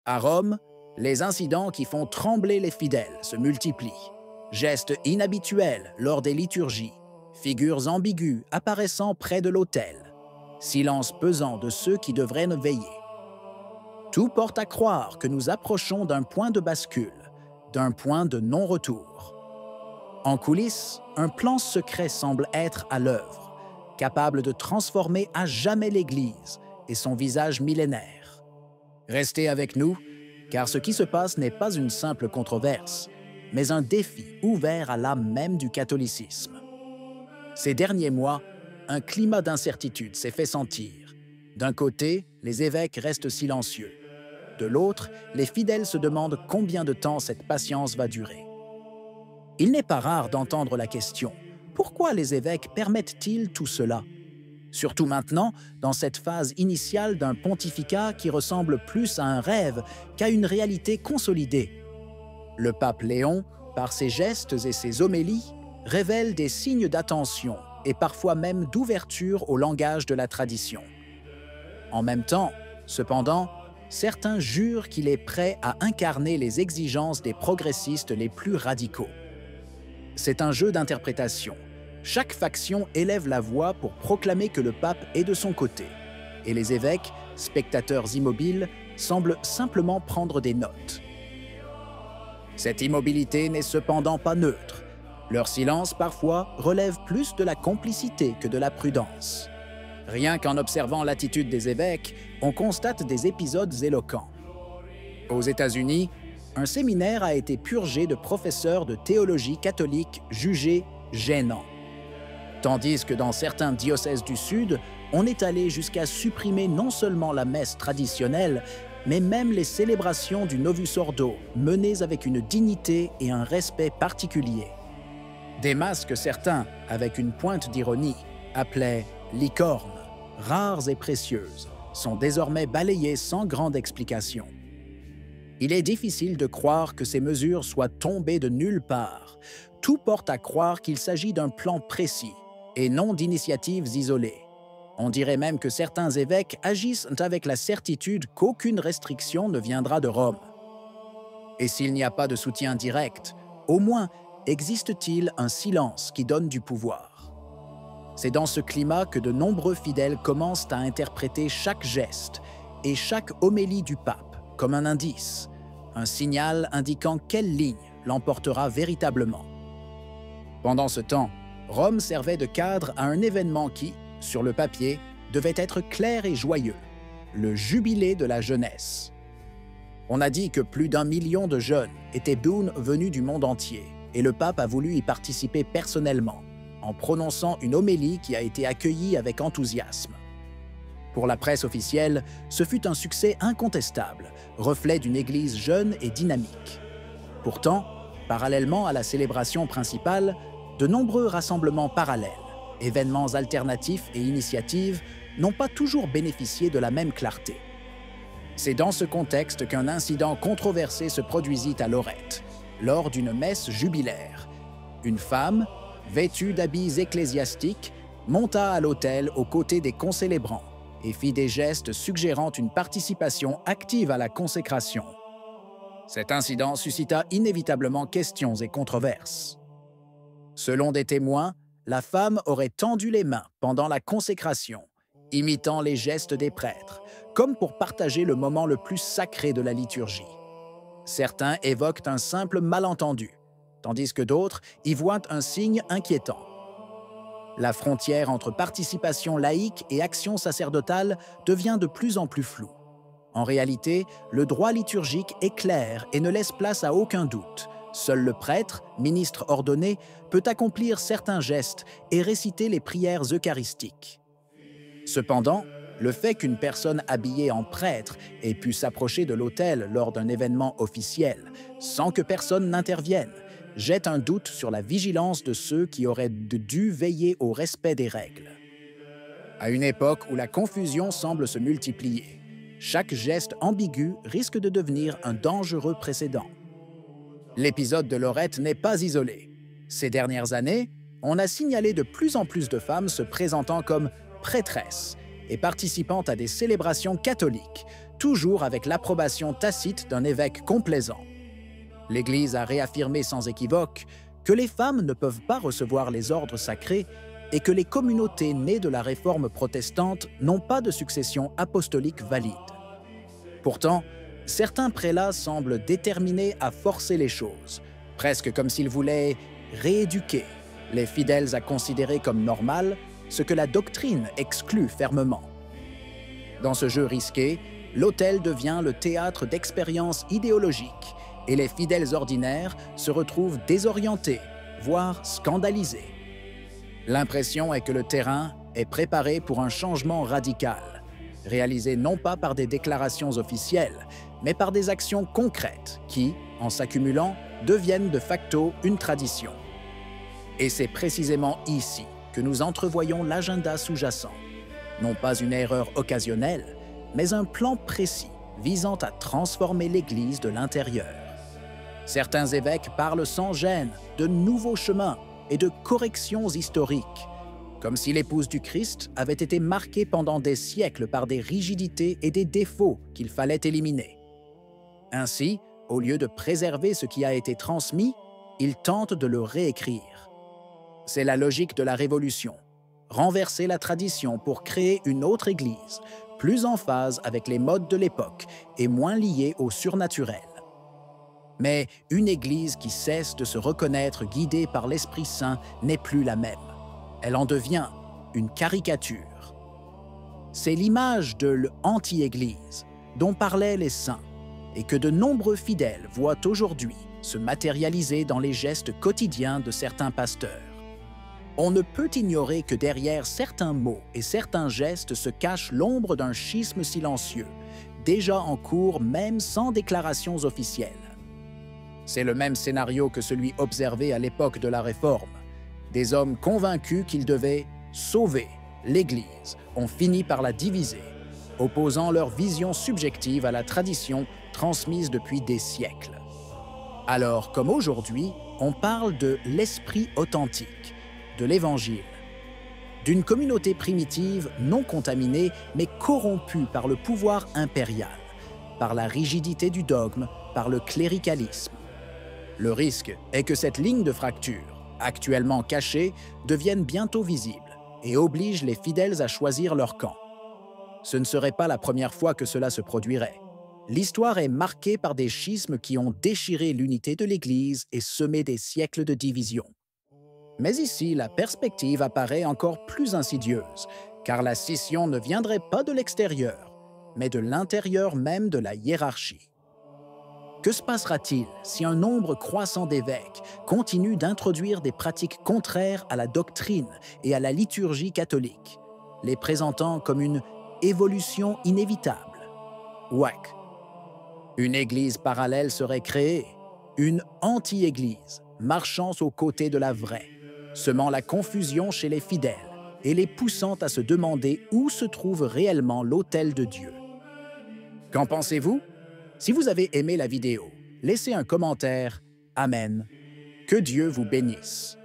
À Rome, les incidents qui font trembler les fidèles se multiplient. Gestes inhabituels lors des liturgies, figures ambiguës apparaissant près de l'autel, silence pesant de ceux qui devraient nous veiller. Tout porte à croire que nous approchons d'un point de bascule, d'un point de non-retour. En coulisses, un plan secret semble être à l'œuvre, capable de transformer à jamais l'Église et son visage millénaire. Restez avec nous, car ce qui se passe n'est pas une simple controverse, mais un défi ouvert à l'âme même du catholicisme. Ces derniers mois, un climat d'incertitude s'est fait sentir. D'un côté, les évêques restent silencieux. De l'autre, les fidèles se demandent combien de temps cette patience va durer. Il n'est pas rare d'entendre la question « Pourquoi les évêques permettent-ils tout cela ?» Surtout maintenant, dans cette phase initiale d'un pontificat qui ressemble plus à un rêve qu'à une réalité consolidée. Le pape Léon, par ses gestes et ses homélies, révèle des signes d'attention et parfois même d'ouverture au langage de la tradition. En même temps, cependant, certains jurent qu'il est prêt à incarner les exigences des progressistes les plus radicaux. C'est un jeu d'interprétation. Chaque faction élève la voix pour proclamer que le pape est de son côté, et les évêques, spectateurs immobiles, semblent simplement prendre des notes. Cette immobilité n'est cependant pas neutre. Leur silence, parfois, relève plus de la complicité que de la prudence. Rien qu'en observant l'attitude des évêques, on constate des épisodes éloquents. Aux États-Unis, un séminaire a été purgé de professeurs de théologie catholique jugés gênants. Tandis que dans certains diocèses du Sud, on est allé jusqu'à supprimer non seulement la messe traditionnelle, mais même les célébrations du Novus Ordo, menées avec une dignité et un respect particuliers. Des masses que certains, avec une pointe d'ironie, appelaient « licornes », rares et précieuses, sont désormais balayées sans grande explication. Il est difficile de croire que ces mesures soient tombées de nulle part. Tout porte à croire qu'il s'agit d'un plan précis, et non d'initiatives isolées. On dirait même que certains évêques agissent avec la certitude qu'aucune restriction ne viendra de Rome. Et s'il n'y a pas de soutien direct, au moins existe-t-il un silence qui donne du pouvoir. C'est dans ce climat que de nombreux fidèles commencent à interpréter chaque geste et chaque homélie du pape comme un indice, un signal indiquant quelle ligne l'emportera véritablement. Pendant ce temps, Rome servait de cadre à un événement qui, sur le papier, devait être clair et joyeux, le jubilé de la jeunesse. On a dit que plus d'1 million de jeunes étaient venus du monde entier, et le pape a voulu y participer personnellement, en prononçant une homélie qui a été accueillie avec enthousiasme. Pour la presse officielle, ce fut un succès incontestable, reflet d'une église jeune et dynamique. Pourtant, parallèlement à la célébration principale, de nombreux rassemblements parallèles, événements alternatifs et initiatives n'ont pas toujours bénéficié de la même clarté. C'est dans ce contexte qu'un incident controversé se produisit à Lorette, lors d'une messe jubilaire. Une femme, vêtue d'habits ecclésiastiques, monta à l'autel aux côtés des concélébrants et fit des gestes suggérant une participation active à la consécration. Cet incident suscita inévitablement questions et controverses. Selon des témoins, la femme aurait tendu les mains pendant la consécration, imitant les gestes des prêtres, comme pour partager le moment le plus sacré de la liturgie. Certains évoquent un simple malentendu, tandis que d'autres y voient un signe inquiétant. La frontière entre participation laïque et action sacerdotale devient de plus en plus floue. En réalité, le droit liturgique est clair et ne laisse place à aucun doute. Seul le prêtre, ministre ordonné, peut accomplir certains gestes et réciter les prières eucharistiques. Cependant, le fait qu'une personne habillée en prêtre ait pu s'approcher de l'autel lors d'un événement officiel, sans que personne n'intervienne, jette un doute sur la vigilance de ceux qui auraient dû veiller au respect des règles. À une époque où la confusion semble se multiplier, chaque geste ambigu risque de devenir un dangereux précédent. L'épisode de Lorette n'est pas isolé. Ces dernières années, on a signalé de plus en plus de femmes se présentant comme prêtresses et participant à des célébrations catholiques, toujours avec l'approbation tacite d'un évêque complaisant. L'Église a réaffirmé sans équivoque que les femmes ne peuvent pas recevoir les ordres sacrés et que les communautés nées de la réforme protestante n'ont pas de succession apostolique valide. Pourtant, certains prélats semblent déterminés à forcer les choses, presque comme s'ils voulaient rééduquer les fidèles à considérer comme normal ce que la doctrine exclut fermement. Dans ce jeu risqué, l'autel devient le théâtre d'expériences idéologiques et les fidèles ordinaires se retrouvent désorientés, voire scandalisés. L'impression est que le terrain est préparé pour un changement radical, réalisé non pas par des déclarations officielles, mais par des actions concrètes qui, en s'accumulant, deviennent de facto une tradition. Et c'est précisément ici que nous entrevoyons l'agenda sous-jacent. Non pas une erreur occasionnelle, mais un plan précis visant à transformer l'Église de l'intérieur. Certains évêques parlent sans gêne de nouveaux chemins et de corrections historiques, comme si l'épouse du Christ avait été marquée pendant des siècles par des rigidités et des défauts qu'il fallait éliminer. Ainsi, au lieu de préserver ce qui a été transmis, ils tentent de le réécrire. C'est la logique de la Révolution. Renverser la tradition pour créer une autre Église, plus en phase avec les modes de l'époque et moins liée au surnaturel. Mais une Église qui cesse de se reconnaître guidée par l'Esprit Saint n'est plus la même. Elle en devient une caricature. C'est l'image de l'anti-Église dont parlaient les saints et que de nombreux fidèles voient aujourd'hui se matérialiser dans les gestes quotidiens de certains pasteurs. On ne peut ignorer que derrière certains mots et certains gestes se cache l'ombre d'un schisme silencieux, déjà en cours même sans déclarations officielles. C'est le même scénario que celui observé à l'époque de la Réforme. Des hommes convaincus qu'ils devaient sauver l'Église ont fini par la diviser, opposant leur vision subjective à la tradition transmise depuis des siècles. Alors, comme aujourd'hui, on parle de l'esprit authentique, de l'Évangile, d'une communauté primitive non contaminée mais corrompue par le pouvoir impérial, par la rigidité du dogme, par le cléricalisme. Le risque est que cette ligne de fracture, actuellement cachée, devienne bientôt visible et oblige les fidèles à choisir leur camp. Ce ne serait pas la première fois que cela se produirait. L'histoire est marquée par des schismes qui ont déchiré l'unité de l'Église et semé des siècles de division. Mais ici, la perspective apparaît encore plus insidieuse, car la scission ne viendrait pas de l'extérieur, mais de l'intérieur même de la hiérarchie. Que se passera-t-il si un nombre croissant d'évêques continue d'introduire des pratiques contraires à la doctrine et à la liturgie catholique, les présentant comme une évolution inévitable? Ouac. Une église parallèle serait créée, une anti-église, marchant aux côtés de la vraie, semant la confusion chez les fidèles et les poussant à se demander où se trouve réellement l'autel de Dieu. Qu'en pensez-vous? Si vous avez aimé la vidéo, laissez un commentaire. Amen. Que Dieu vous bénisse.